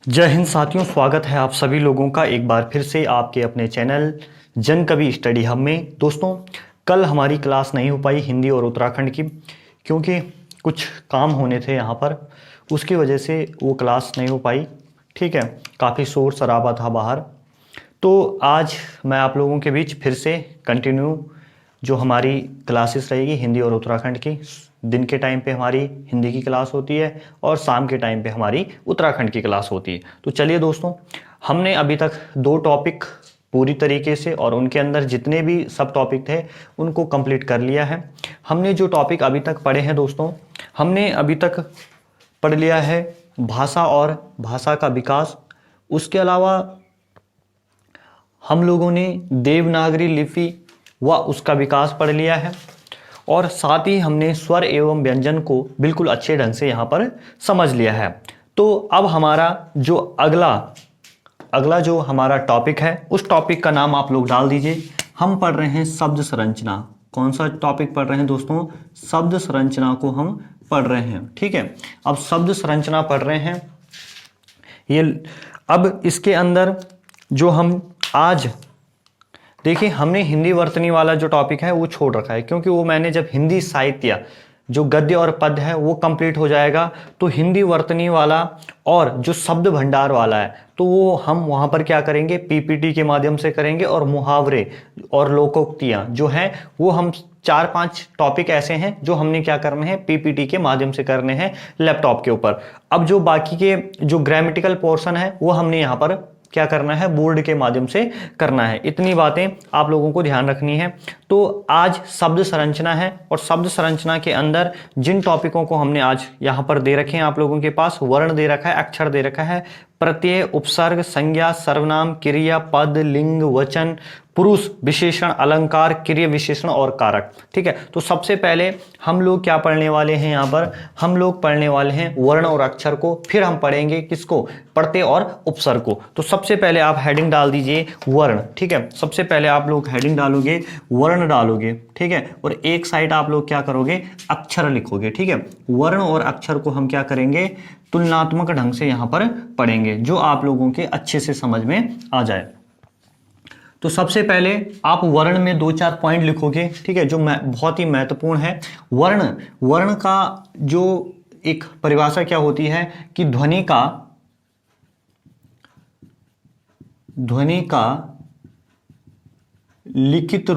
जय हिंद साथियों, स्वागत है आप सभी लोगों का एक बार फिर से आपके अपने चैनल जन कवि स्टडी हब में। दोस्तों, कल हमारी क्लास नहीं हो पाई हिंदी और उत्तराखंड की, क्योंकि कुछ काम होने थे यहाँ पर, उसकी वजह से वो क्लास नहीं हो पाई। ठीक है, काफ़ी शोर शराबा था बाहर। तो आज मैं आप लोगों के बीच फिर से कंटिन्यू जो हमारी क्लासेस रहेगी हिंदी और उत्तराखंड की, दिन के टाइम पे हमारी हिंदी की क्लास होती है और शाम के टाइम पे हमारी उत्तराखंड की क्लास होती है। तो चलिए दोस्तों, हमने अभी तक 2 टॉपिक पूरी तरीके से और उनके अंदर जितने भी सब टॉपिक थे उनको कंप्लीट कर लिया है। हमने जो टॉपिक अभी तक पढ़े हैं दोस्तों, हमने अभी तक पढ़ लिया है भाषा और भाषा का विकास। उसके अलावा हम लोगों ने देवनागरी लिपि व उसका विकास पढ़ लिया है, और साथ ही हमने स्वर एवं व्यंजन को बिल्कुल अच्छे ढंग से यहाँ पर समझ लिया है। तो अब हमारा जो अगला जो हमारा टॉपिक है, उस टॉपिक का नाम आप लोग डाल दीजिए। हम पढ़ रहे हैं शब्द संरचना। कौन सा टॉपिक पढ़ रहे हैं दोस्तों? शब्द संरचना को हम पढ़ रहे हैं। ठीक है, अब शब्द संरचना पढ़ रहे हैं ये। अब इसके अंदर जो हम आज देखिए, हमने हिंदी वर्तनी वाला जो टॉपिक है वो छोड़ रखा है, क्योंकि वो मैंने जब हिंदी साहित्य जो गद्य और पद्य है वो कंप्लीट हो जाएगा तो हिंदी वर्तनी वाला और जो शब्द भंडार वाला है तो वो हम वहाँ पर क्या करेंगे, पीपीटी के माध्यम से करेंगे। और मुहावरे और लोकोक्तियाँ जो हैं वो हम 4-5 टॉपिक ऐसे हैं जो हमने क्या करने हैं, पीपीटी के माध्यम से करने हैं लैपटॉप के ऊपर। अब जो बाकी के जो ग्रामेटिकल पोर्शन है वो हमने यहाँ पर क्या करना है, बोर्ड के माध्यम से करना है। इतनी बातें आप लोगों को ध्यान रखनी है। तो आज शब्द संरचना है, और शब्द संरचना के अंदर जिन टॉपिकों को हमने आज यहाँ पर दे रखे हैं आप लोगों के पास, वर्ण दे रखा है, अक्षर दे रखा है, प्रत्यय, उपसर्ग, संज्ञा, सर्वनाम, क्रिया, पद, लिंग, वचन, पुरुष, विशेषण, अलंकार, क्रिया विशेषण और कारक। ठीक है, तो सबसे पहले हम लोग क्या पढ़ने वाले हैं यहाँ पर, हम लोग पढ़ने वाले हैं वर्ण और अक्षर को, फिर हम पढ़ेंगे किसको, प्रत्यय और उपसर्ग को। तो सबसे पहले आप हेडिंग डाल दीजिए वर्ण। ठीक है, सबसे पहले आप लोग हेडिंग डालोगे, वर्ण डालोगे। ठीक है, और एक साइड आप लोग क्या करोगे, अक्षर लिखोगे। ठीक है, वर्ण और अक्षर को हम क्या करेंगे, तुलनात्मक ढंग से यहाँ पर पढ़ेंगे, जो आप लोगों के अच्छे से समझ में आ जाए। तो सबसे पहले आप वर्ण में 2-4 पॉइंट लिखोगे। ठीक है, जो बहुत ही महत्वपूर्ण है। वर्ण का जो एक परिभाषा क्या होती है कि ध्वनि का लिखित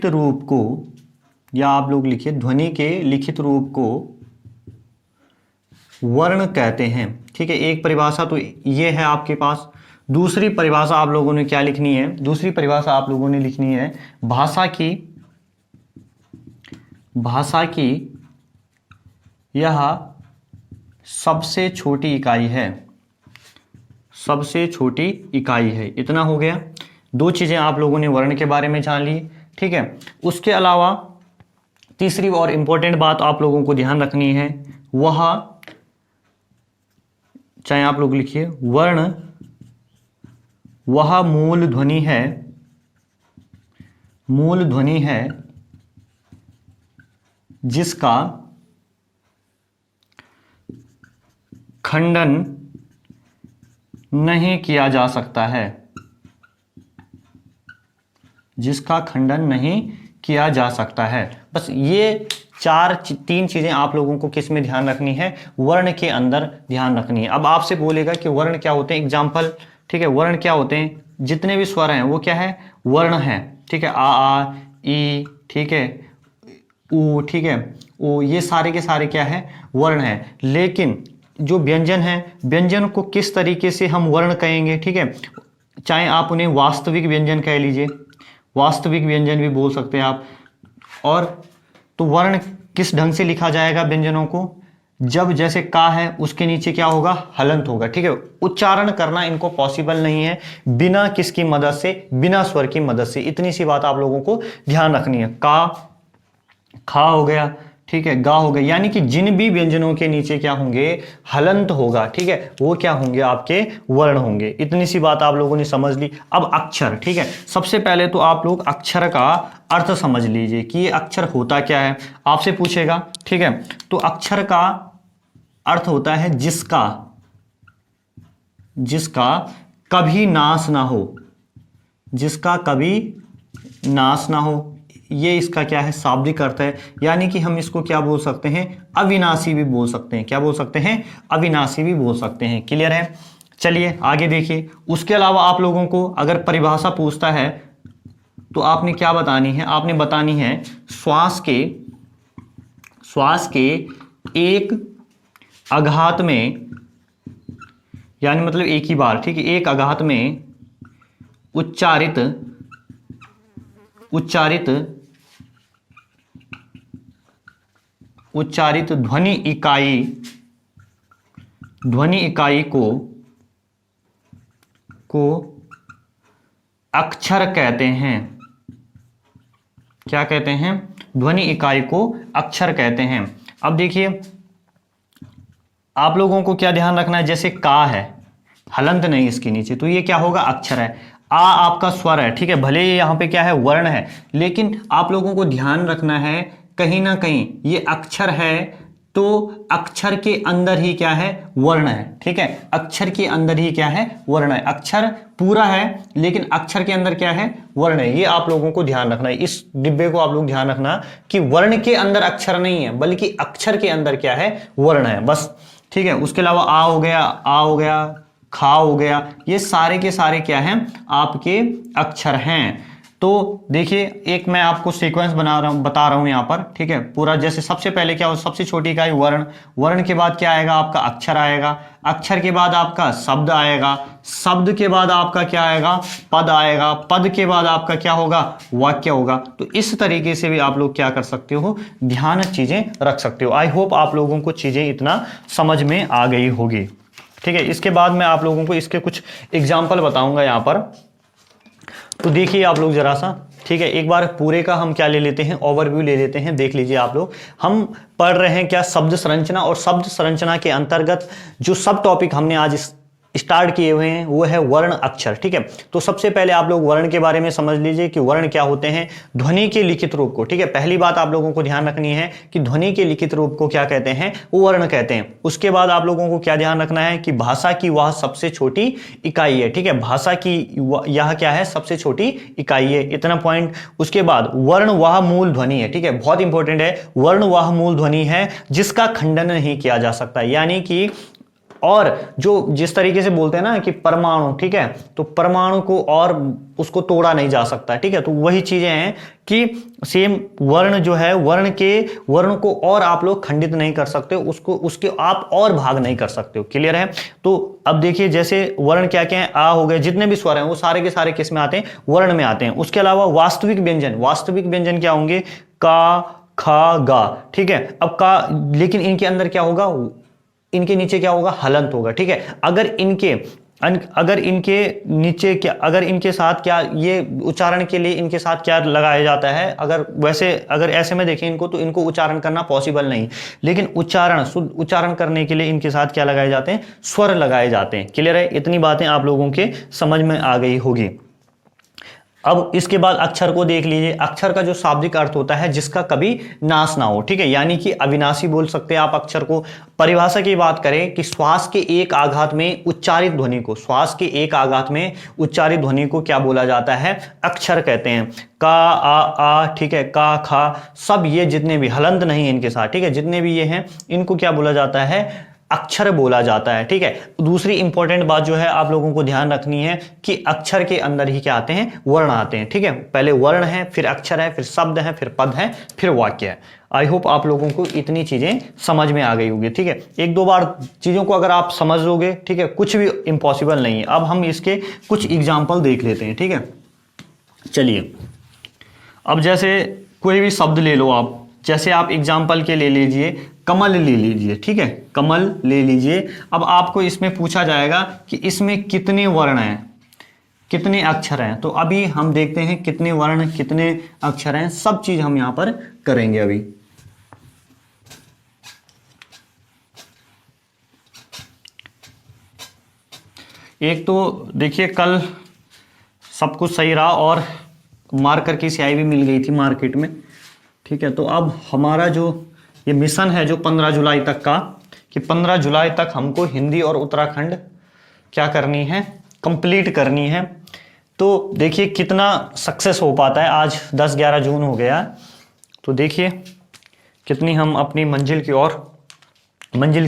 रूप को, या आप लोग लिखिए ध्वनि के लिखित रूप को वर्ण कहते हैं। ठीक है, एक परिभाषा तो ये है आपके पास। दूसरी परिभाषा आप लोगों ने क्या लिखनी है, दूसरी परिभाषा आप लोगों ने लिखनी है भाषा की यह सबसे छोटी इकाई है, सबसे छोटी इकाई है। इतना हो गया। 2 चीजें आप लोगों ने वर्ण के बारे में जान ली। ठीक है, उसके अलावा तीसरी और इंपॉर्टेंट बात आप लोगों को ध्यान रखनी है, वह चाहे आप लोग लिखिए, वर्ण वह मूल ध्वनि है जिसका खंडन नहीं किया जा सकता है, जिसका खंडन नहीं किया जा सकता है। बस ये 3 चीजें आप लोगों को किस में ध्यान रखनी है, वर्ण के अंदर ध्यान रखनी है। अब आपसे बोलेगा कि वर्ण क्या होते हैं, एग्जाम्पल। ठीक है, वर्ण क्या होते हैं, जितने भी स्वर हैं वो क्या है, वर्ण है। ठीक है, आ ई, ठीक है, ऊ, ठीक है, ओ, ये सारे के सारे क्या है, वर्ण है। लेकिन जो व्यंजन है, व्यंजन को किस तरीके से हम वर्ण कहेंगे। ठीक है, चाहे आप उन्हें वास्तविक व्यंजन कह लीजिए, वास्तविक व्यंजन भी बोल सकते हैं आप। और तो वर्ण किस ढंग से लिखा जाएगा व्यंजनों को, जब जैसे का है उसके नीचे क्या होगा, हलंत होगा। ठीक है, उच्चारण करना इनको पॉसिबल नहीं है बिना किसकी मदद से, बिना स्वर की मदद से। इतनी सी बात आप लोगों को ध्यान रखनी है। का, खा हो गया, ठीक है, गा हो गया, यानी कि जिन भी व्यंजनों के नीचे क्या होंगे, हलंत होगा। ठीक है, वो क्या होंगे, आपके वर्ण होंगे। इतनी सी बात आप लोगों ने समझ ली। अब अक्षर। ठीक है, सबसे पहले तो आप लोग अक्षर का अर्थ समझ लीजिए कि ये अक्षर होता क्या है, आपसे पूछेगा। ठीक है, तो अक्षर का अर्थ होता है जिसका, जिसका कभी नाश ना हो, जिसका कभी नाश ना हो, ये इसका क्या है, शाब्दिक अर्थ है। यानी कि हम इसको क्या बोल सकते हैं, अविनाशी भी बोल सकते हैं। क्या बोल सकते हैं, अविनाशी भी बोल सकते हैं। क्लियर है। चलिए आगे देखिए। उसके अलावा आप लोगों को अगर परिभाषा पूछता है तो आपने क्या बतानी है, आपने बतानी है श्वास के एक आघात में, यानी मतलब एक ही बार, ठीक है, एक आघात में उच्चारित ध्वनि इकाई को अक्षर कहते हैं। क्या कहते हैं, ध्वनि इकाई को अक्षर कहते हैं। अब देखिए आप लोगों को क्या ध्यान रखना है, जैसे का है, हलंत नहीं इसके नीचे, तो ये क्या होगा, अक्षर है। आ आपका स्वर है, ठीक है, भले ये यहाँ पे क्या है, वर्ण है, लेकिन आप लोगों को ध्यान रखना है कहीं ना कहीं ये अक्षर है तो अक्षर के अंदर ही क्या है, वर्ण है। ठीक है, अक्षर के अंदर ही क्या है, वर्ण है। अक्षर पूरा है लेकिन अक्षर के अंदर क्या है, वर्ण है। ये आप लोगों को ध्यान रखना है, इस डिब्बे को आप लोग ध्यान रखना कि वर्ण के अंदर अक्षर नहीं है बल्कि अक्षर के अंदर क्या है, वर्ण है, बस। ठीक है, उसके अलावा आ हो गया, खा हो गया, ये सारे के सारे क्या हैं, आपके अक्षर हैं। तो देखिए एक मैं आपको सीक्वेंस बता रहा हूं यहां पर। ठीक है, पूरा जैसे सबसे पहले क्या हो, सबसे छोटी इकाई वर्ण, वर्ण के बाद क्या आएगा, आपका अक्षर आएगा, अक्षर के बाद आपका शब्द आएगा, शब्द के बाद आपका क्या आएगा, पद आएगा, पद के बाद आपका क्या होगा, वाक्य होगा। तो इस तरीके से भी आप लोग क्या कर सकते हो, ध्यान चीजें रख सकते हो। आई होप आप लोगों को चीजें इतना समझ में आ गई होगी। ठीक है, इसके बाद मैं आप लोगों को इसके कुछ एग्जाम्पल बताऊंगा यहां पर। तो देखिए आप लोग जरा सा, ठीक है, एक बार पूरे का हम क्या ले लेते हैं, ओवरव्यू ले लेते हैं। देख लीजिए आप लोग, हम पढ़ रहे हैं क्या, शब्द संरचना, और शब्द संरचना के अंतर्गत जो सब टॉपिक हमने आज स्टार्ट किए हुए हैं वो है वर्ण अक्षर। ठीक है, तो सबसे पहले आप लोग वर्ण के बारे में समझ लीजिए कि वर्ण क्या होते हैं, ध्वनि के लिखित रूप को। ठीक है, पहली बात आप लोगों को ध्यान रखनी है कि ध्वनि के लिखित रूप को क्या कहते हैं, वो वर्ण कहते हैं। उसके बाद आप लोगों को क्या ध्यान रखना है कि भाषा की वह सबसे छोटी इकाई है। ठीक है, भाषा की यह क्या है, सबसे छोटी इकाई है, इतना पॉइंट। उसके बाद वर्ण वह मूल ध्वनि है। ठीक है, बहुत इंपॉर्टेंट है, वर्ण वह मूल ध्वनि है जिसका खंडन नहीं किया जा सकता। यानी कि और जो जिस तरीके से बोलते हैं ना कि परमाणु, ठीक है, तो परमाणु को और उसको तोड़ा नहीं जा सकता। ठीक है, तो वही चीजें हैं कि सेम वर्ण जो है, वर्ण को और आप लोग खंडित नहीं कर सकते, उसको उसके आप और भाग नहीं कर सकते हो। क्लियर है। तो अब देखिए जैसे वर्ण क्या क्या है, आ हो गए, जितने भी स्वर हैं वो सारे के सारे किस में आते हैं, वर्ण में आते हैं। उसके अलावा वास्तविक व्यंजन क्या होंगे, का, खा, गा। ठीक है, अब का, लेकिन इनके अंदर क्या होगा, इनके नीचे क्या होगा, हलंत होगा। ठीक है, अगर इनके नीचे क्या, अगर इनके साथ क्या, ये उच्चारण के लिए इनके साथ क्या लगाया जाता है, अगर ऐसे में देखें इनको, तो इनको उच्चारण करना पॉसिबल नहीं, लेकिन शुद्ध उच्चारण करने के लिए इनके साथ क्या लगाए जाते हैं, स्वर लगाए जाते हैं। क्लियर है, इतनी बातें आप लोगों के समझ में आ गई होगी। अब इसके बाद अक्षर को देख लीजिए। अक्षर का जो शाब्दिक अर्थ होता है जिसका कभी नाश ना हो। ठीक है, यानी कि अविनाशी बोल सकते हैं आप अक्षर को। परिभाषा की बात करें कि श्वास के एक आघात में उच्चारित ध्वनि को, श्वास के एक आघात में उच्चारित ध्वनि को क्या बोला जाता है, अक्षर कहते हैं। का, आ, ठीक है, का, खा, सब ये जितने भी हलंत नहीं है इनके साथ, ठीक है, जितने भी ये हैं इनको क्या बोला जाता है, अक्षर बोला जाता है। ठीक है, दूसरी इंपॉर्टेंट बात जो है आप लोगों को ध्यान रखनी है कि अक्षर के अंदर ही क्या आते हैं, वर्ण आते हैं। ठीक है, पहले वर्ण है, फिर अक्षर है, फिर शब्द है, फिर पद है, फिर वाक्य है। आई होप आप लोगों को इतनी चीजें समझ में आ गई होगी। ठीक है, एक दो बार चीजों को अगर आप समझ लोगे, ठीक है, कुछ भी इम्पॉसिबल नहीं है। अब हम इसके कुछ एग्जाम्पल देख लेते हैं। ठीक है, चलिए अब जैसे कोई भी शब्द ले लो आप, जैसे आप एग्जाम्पल के ले लीजिए, कमल ले लीजिए। ठीक है, कमल ले लीजिए। अब आपको इसमें पूछा जाएगा कि इसमें कितने वर्ण हैं, कितने अक्षर हैं। तो अभी हम देखते हैं कितने वर्ण, कितने अक्षर हैं, सब चीज हम यहां पर करेंगे अभी। एक तो देखिए कल सब कुछ सही रहा और मार्कर की स्याही भी मिल गई थी मार्केट में। ठीक है, तो अब हमारा जो ये मिशन है जो 15 जुलाई तक का, कि 15 जुलाई तक हमको हिंदी और उत्तराखंड क्या करनी है, कंप्लीट करनी है। तो देखिए कितना सक्सेस हो पाता है। आज 10-11 जून हो गया, तो देखिए कितनी हम अपनी मंजिल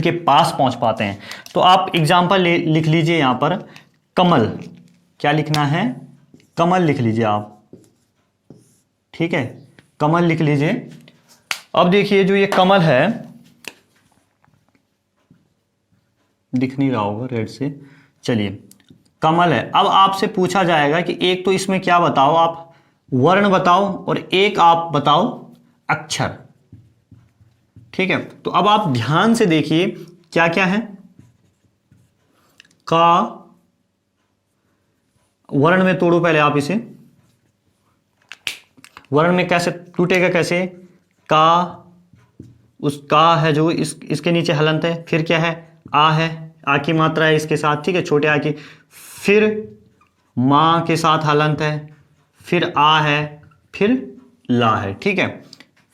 के पास पहुंच पाते हैं। तो आप एग्जाम्पल लिख लीजिए यहाँ पर, कमल, क्या लिखना है, कमल लिख लीजिए आप, ठीक है, कमल लिख लीजिए। अब देखिए जो ये कमल है, दिख नहीं रहा होगा रेड से, चलिए कमल है। अब आपसे पूछा जाएगा कि एक तो इसमें क्या बताओ, आप वर्ण बताओ और एक आप बताओ अक्षर, ठीक है। तो अब आप ध्यान से देखिए क्या क्या है। का, वर्ण में तोड़ो पहले आप इसे, वर्ण में कैसे टूटेगा, कैसे, का, उस का है जो इसके नीचे हलंत है, फिर क्या है, आ है, आ की मात्रा है इसके साथ, ठीक है, छोटे आ की, फिर मां के साथ हलंत है, फिर आ है, फिर ला है, ठीक है,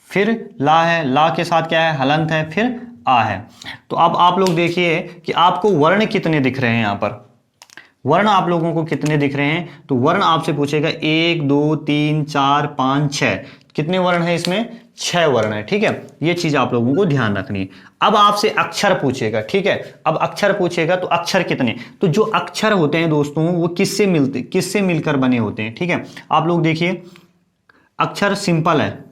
फिर ला है, ला के साथ क्या है, हलंत है, फिर आ है। तो अब आप लोग देखिए कि आपको वर्ण कितने दिख रहे हैं, यहां पर वर्ण आप लोगों को कितने दिख रहे हैं। तो वर्ण आपसे पूछेगा 1 2 3 4 5 6, कितने वर्ण है इसमें, 6 वर्ण है, ठीक है। ये चीज आप लोगों को ध्यान रखनी है। अब आपसे अक्षर पूछेगा, ठीक है, अब अक्षर पूछेगा तो अक्षर कितने। तो जो अक्षर होते हैं दोस्तों वो किससे मिलकर बने होते हैं, ठीक है। आप लोग देखिए अक्षर सिंपल है,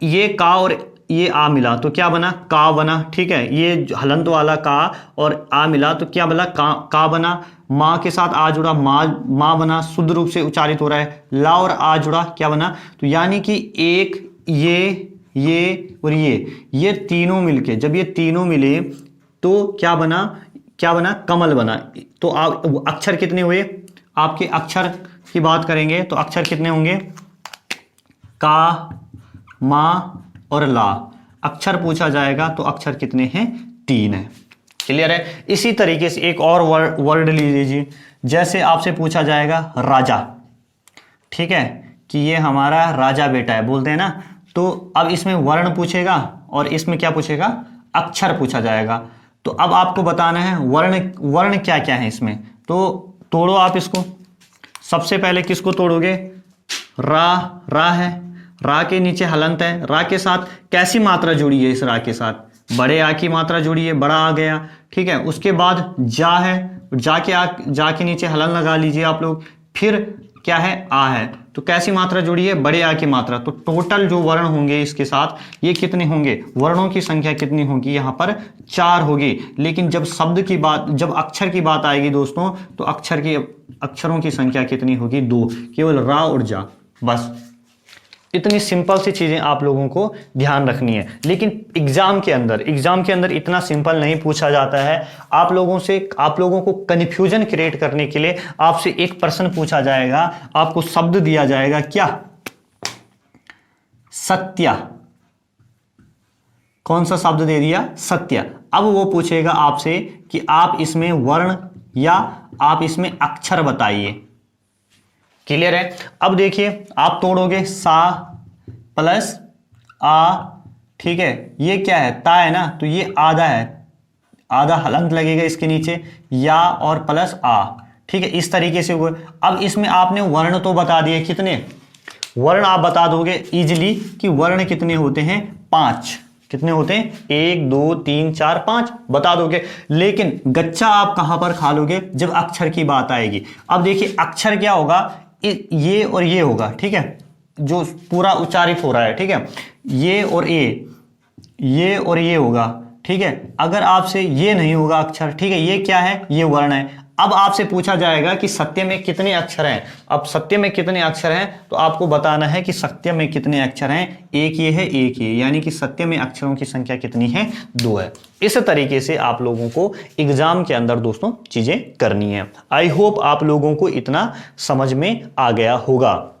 ये का और ये आ मिला तो क्या बना, का बना, ठीक है। ये हलंत वाला का और आ मिला तो क्या बना, का बना। माँ के साथ आ जुड़ा, माँ बना, शुद्ध रूप से उच्चारित हो रहा है। ला और आ जुड़ा, क्या बना, तो यानी कि एक ये और ये तीनों मिलके, जब ये तीनों मिले तो क्या बना, कमल बना। तो आप अक्षर कितने हुए, आपके अक्षर की बात करेंगे तो अक्षर कितने होंगे, का, मा और ला। अक्षर पूछा जाएगा तो अक्षर कितने हैं, 3 है। क्लियर है। इसी तरीके से एक और वर्ड ले लीजिए, जैसे आपसे पूछा जाएगा राजा, ठीक है, कि ये हमारा राजा बेटा है, बोलते हैं ना। तो अब इसमें वर्ण पूछेगा और इसमें क्या पूछेगा, अक्षर पूछा जाएगा। तो अब आपको बताना है वर्ण क्या क्या है इसमें। तो तोड़ो आप इसको, सबसे पहले किसको तोड़ोगे, रा है, रा के नीचे हलंत है, रा के साथ कैसी मात्रा जुड़ी है, इस रा के साथ बड़े आ की मात्रा जुड़ी है, बड़ा आ गया, ठीक है। उसके बाद जा है, जा के नीचे हलन लगा लीजिए आप लोग, फिर क्या है, आ है, तो कैसी मात्रा जुड़ी है, बड़े आ की मात्रा। तो टोटल जो वर्ण होंगे इसके साथ ये कितने होंगे, वर्णों की संख्या कितनी होगी, यहां पर 4 होगी। लेकिन जब जब अक्षर की बात आएगी दोस्तों, तो अक्षरों की संख्या कितनी होगी, 2, केवल रा और जा, बस। इतनी सिंपल सी चीजें आप लोगों को ध्यान रखनी है। लेकिन एग्जाम के अंदर इतना सिंपल नहीं पूछा जाता है। आप लोगों को कंफ्यूजन क्रिएट करने के लिए आपसे एक प्रश्न पूछा जाएगा, आपको शब्द दिया जाएगा, क्या, सत्य। कौन सा शब्द दे दिया, सत्य। अब वो पूछेगा आपसे कि आप इसमें वर्ण या आप इसमें अक्षर बताइए। क्लियर है। अब देखिए आप तोड़ोगे, सा प्लस आ, ठीक है, ये क्या है, ता है ना, तो ये आधा है, आधा हलंत लगेगा इसके नीचे, या और प्लस आ, ठीक है, इस तरीके से हुए। अब इसमें आपने वर्ण तो बता दिए, कितने वर्ण आप बता दोगे इजिली कि वर्ण कितने होते हैं, 5। कितने होते हैं, 1 2 3 4 5 बता दोगे। लेकिन गच्चा आप कहां पर खा लोगे, जब अक्षर की बात आएगी। अब देखिए अक्षर क्या होगा, ये और ये होगा, ठीक है, जो पूरा उच्चारित हो रहा है, ठीक है, ये और ये होगा, ठीक है। अगर आपसे ये नहीं होगा अक्षर, ठीक है, ये क्या है, ये वर्ण है। अब आपसे पूछा जाएगा कि सत्य में कितने अक्षर हैं। अब सत्य में कितने अक्षर हैं तो आपको बताना है कि सत्य में कितने अक्षर हैं, एक ये है, एक ये, यानी कि सत्य में अक्षरों की संख्या कितनी है, 2 है। इस तरीके से आप लोगों को एग्जाम के अंदर दोस्तों चीजें करनी है। आई होप आप लोगों को इतना समझ में आ गया होगा।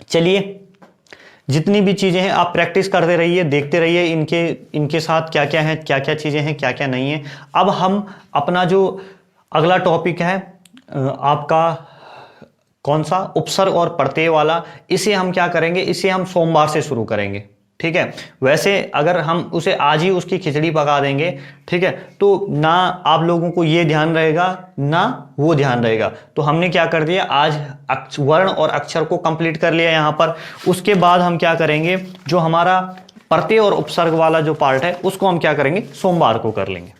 चलिए, जितनी भी चीजें हैं आप प्रैक्टिस करते रहिए, देखते रहिए इनके साथ क्या क्या है, क्या क्या चीजें हैं, क्या क्या नहीं है। अब हम अपना जो अगला टॉपिक है आपका कौन सा, उपसर्ग और प्रत्यय वाला, इसे हम क्या करेंगे, इसे हम सोमवार से शुरू करेंगे, ठीक है। वैसे अगर हम उसे आज ही उसकी खिचड़ी पका देंगे, ठीक है, तो ना आप लोगों को ये ध्यान रहेगा ना वो ध्यान रहेगा। तो हमने क्या कर दिया, आज वर्ण और अक्षर को कंप्लीट कर लिया यहां पर। उसके बाद हम क्या करेंगे, जो हमारा प्रत्यय और उपसर्ग वाला जो पार्ट है उसको हम क्या करेंगे, सोमवार को कर लेंगे।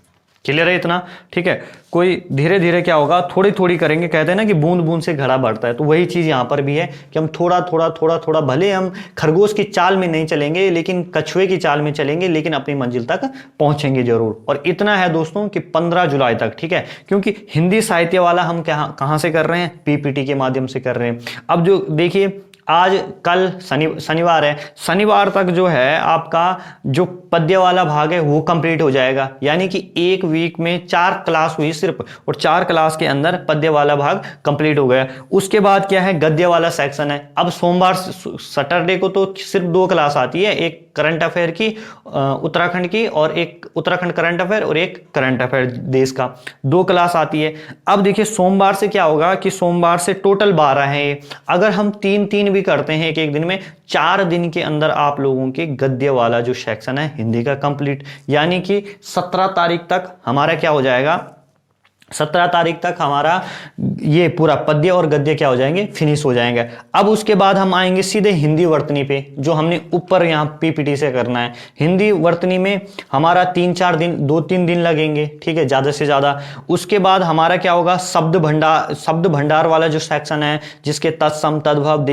क्लियर है इतना, ठीक है। कोई धीरे धीरे क्या होगा, थोड़ी थोड़ी करेंगे, कहते हैं ना कि बूंद बूंद से घड़ा बढ़ता है, तो वही चीज यहां पर भी है कि हम थोड़ा थोड़ा थोड़ा थोड़ा, भले हम खरगोश की चाल में नहीं चलेंगे लेकिन कछुए की चाल में चलेंगे, लेकिन अपनी मंजिल तक पहुंचेंगे जरूर। और इतना है दोस्तों कि 15 जुलाई तक, ठीक है, क्योंकि हिंदी साहित्य वाला हम कहां से कर रहे हैं, पीपीटी के माध्यम से कर रहे हैं। अब जो देखिए, आज कल शनिवार है, शनिवार तक जो है आपका जो पद्य वाला भाग है वो कंप्लीट हो जाएगा, यानी कि एक वीक में 4 क्लास हुई सिर्फ, और 4 क्लास के अंदर पद्य वाला भाग कंप्लीट हो गया। उसके बाद क्या है, गद्य वाला सेक्शन है। अब सोमवार सैटरडे को तो सिर्फ 2 क्लास आती है, एक करंट अफेयर की उत्तराखंड की, और एक उत्तराखंड करंट अफेयर और एक करंट अफेयर देश का, 2 क्लास आती है। अब देखिए सोमवार से क्या होगा कि सोमवार से टोटल 12 है ये, अगर हम 3-3 भी करते हैं एक दिन में, 4 दिन के अंदर आप लोगों के गद्य वाला जो सेक्शन है हिंदी का कंप्लीट, यानी कि 17 तारीख तक हमारा क्या हो जाएगा, 17 तारीख तक हमारा ये पूरा पद्य और गद्य क्या हो जाएंगे, फिनिश हो जाएंगे। अब उसके बाद हम आएंगे सीधे हिंदी वर्तनी पे, जो हमने ऊपर यहाँ पीपीटी से करना है। हिंदी वर्तनी में हमारा 3-4 दिन, 2-3 दिन लगेंगे, ठीक है, ज्यादा से ज्यादा। उसके बाद हमारा क्या होगा, शब्द भंडार वाला जो सेक्शन है, जिसके तत्सम, तद्भव,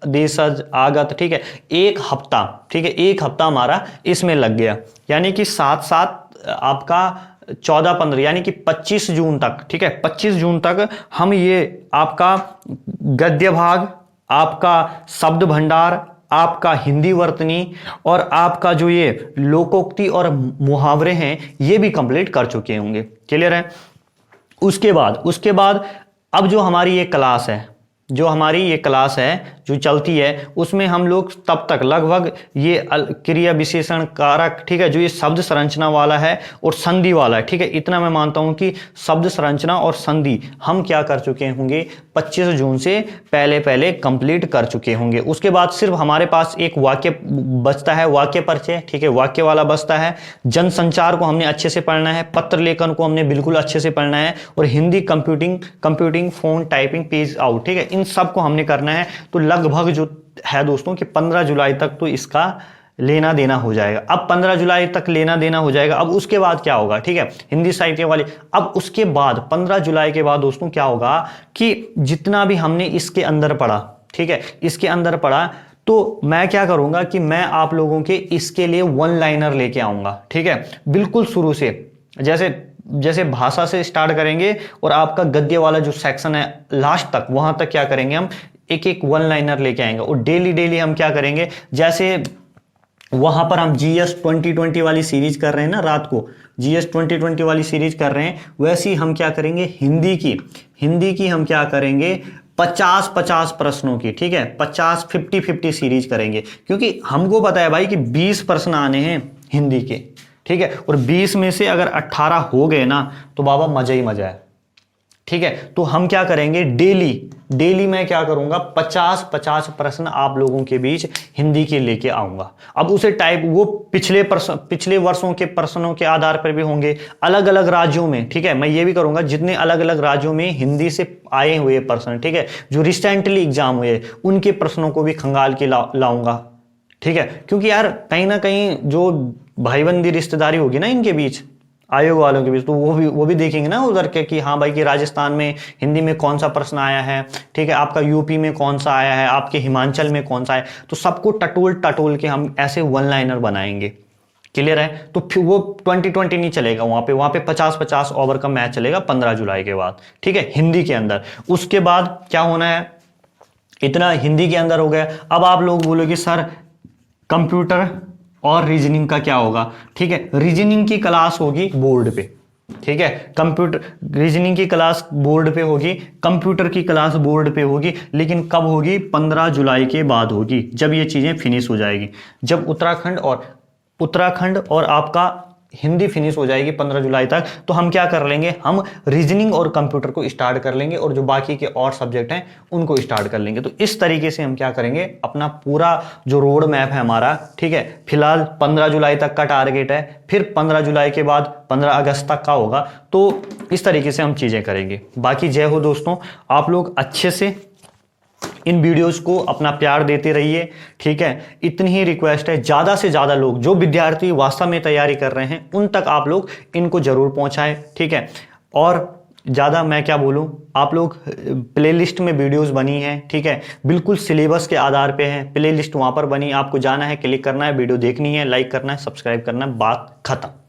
देशज, आगत, ठीक है, 1 हफ्ता, ठीक है, 1 हफ्ता हमारा इसमें लग गया, यानी कि 7-7 आपका 14-15, यानी कि 25 जून तक, ठीक है, 25 जून तक हम ये आपका गद्य भाग, आपका शब्द भंडार, आपका हिंदी वर्तनी और आपका जो ये लोकोक्ति और मुहावरे हैं ये भी कंप्लीट कर चुके होंगे। क्लियर है। उसके बाद अब जो हमारी ये क्लास है, जो चलती है, उसमें हम लोग तब तक लगभग ये क्रिया विशेषण कारक, ठीक है, जो ये शब्द संरचना वाला है और संधि वाला है, ठीक है, इतना मैं मानता हूं कि शब्द संरचना और संधि हम क्या कर चुके होंगे, 25 जून से पहले कंप्लीट कर चुके होंगे। उसके बाद सिर्फ हमारे पास एक वाक्य बचता है, वाक्य परिचय, ठीक है, वाक्य वाला बचता है। जनसंचार को हमने अच्छे से पढ़ना है, पत्र लेखन को हमने बिल्कुल अच्छे से पढ़ना है, और Hindi computing, phone typing, page out, ठीक है, इन सब को हमने करना है। तो लगभग जो है दोस्तों कि 15 जुलाई तक तो इसका लेना देना हो जाएगा। अब 15 जुलाई तक लेना देना हो जाएगा। अब उसके बाद क्या होगा, ठीक है, हिंदी साहित्य वाली, अब उसके बाद 15 जुलाई के बाद दोस्तों क्या होगा कि जितना भी हमने इसके अंदर पढ़ा, ठीक है, इसके अंदर पढ़ा, तो मैं क्या करूंगा कि मैं आप लोगों के इसके लिए 1 लाइनर लेके आऊंगा, ठीक है, बिल्कुल शुरू से, जैसे भाषा से स्टार्ट करेंगे और आपका गद्य वाला जो सेक्शन है लास्ट तक, वहां तक क्या करेंगे, हम एक 1 लाइनर लेके आएंगे। और डेली हम क्या करेंगे, जैसे वहां पर हम GS 2020 वाली सीरीज कर रहे हैं ना, रात को GS 2020 वाली सीरीज कर रहे हैं, वैसे ही हम क्या करेंगे, हिंदी की हम क्या करेंगे, 50-50 प्रश्नों की, ठीक है, 50-50 सीरीज करेंगे, क्योंकि हमको पता है भाई कि 20 प्रश्न आने हैं हिंदी के, ठीक है, और 20 में से अगर 18 हो गए ना तो बाबा मजा ही मजा है, ठीक है। तो हम क्या करेंगे, डेली मैं क्या करूंगा, 50-50 प्रश्न आप लोगों के बीच हिंदी के लेके आऊंगा। अब उसे टाइप वो पिछले वर्षों के प्रश्नों के आधार पर भी होंगे, अलग अलग राज्यों में, ठीक है, मैं ये भी करूंगा जितने अलग अलग राज्यों में हिंदी से आए हुए प्रश्न, ठीक है, जो रिसेंटली एग्जाम हुए, उनके प्रश्नों को भी खंगाल के लाऊंगा, ठीक है, क्योंकि यार कहीं ना कहीं जो भाईबंदी रिश्तेदारी होगी ना इनके बीच, आयोग वालों के बीच, तो वो भी देखेंगे ना उधर के कि हाँ भाई कि राजस्थान में हिंदी में कौन सा प्रश्न आया है, ठीक है, आपका यूपी में कौन सा आया है, आपके हिमाचल में कौन सा है, तो सबको टटोल के हम ऐसे 1 लाइनर बनाएंगे। क्लियर है। तो फिर वो 2020 नहीं चलेगा, वहां पे 50-50 ओवर का मैच चलेगा 15 जुलाई के बाद, ठीक है, हिंदी के अंदर। उसके बाद क्या होना है, इतना हिंदी के अंदर हो गया। अब आप लोग बोलोगे सर कंप्यूटर और रीजनिंग का क्या होगा, ठीक है, रीजनिंग की क्लास होगी बोर्ड पे, ठीक है, कंप्यूटर रीजनिंग की क्लास बोर्ड पे होगी, कंप्यूटर की क्लास बोर्ड पे होगी, लेकिन कब होगी, 15 जुलाई के बाद होगी, जब ये चीजें फिनिश हो जाएगी, जब उत्तराखंड और आपका हिंदी फिनिश हो जाएगी 15 जुलाई तक, तो हम क्या कर लेंगे, हम रीजनिंग और कंप्यूटर को स्टार्ट कर लेंगे और जो बाकी के और सब्जेक्ट हैं उनको स्टार्ट कर लेंगे। तो इस तरीके से हम क्या करेंगे, अपना पूरा जो रोड मैप है हमारा, ठीक है, फिलहाल 15 जुलाई तक का टारगेट है, फिर 15 जुलाई के बाद 15 अगस्त तक का होगा। तो इस तरीके से हम चीज़ें करेंगे। बाकी जय हो दोस्तों, आप लोग अच्छे से इन वीडियोस को अपना प्यार देते रहिए, ठीक है। इतनी ही रिक्वेस्ट है, ज़्यादा से ज़्यादा लोग, जो विद्यार्थी वास्तव में तैयारी कर रहे हैं, उन तक आप लोग इनको ज़रूर पहुंचाएं, ठीक है। और ज़्यादा मैं क्या बोलूं, आप लोग प्लेलिस्ट में वीडियोस बनी हैं, ठीक है, बिल्कुल सिलेबस के आधार पे है प्लेलिस्ट, वहाँ पर बनी, आपको जाना है, क्लिक करना है, वीडियो देखनी है, लाइक करना है, सब्सक्राइब करना है, बात खत्म।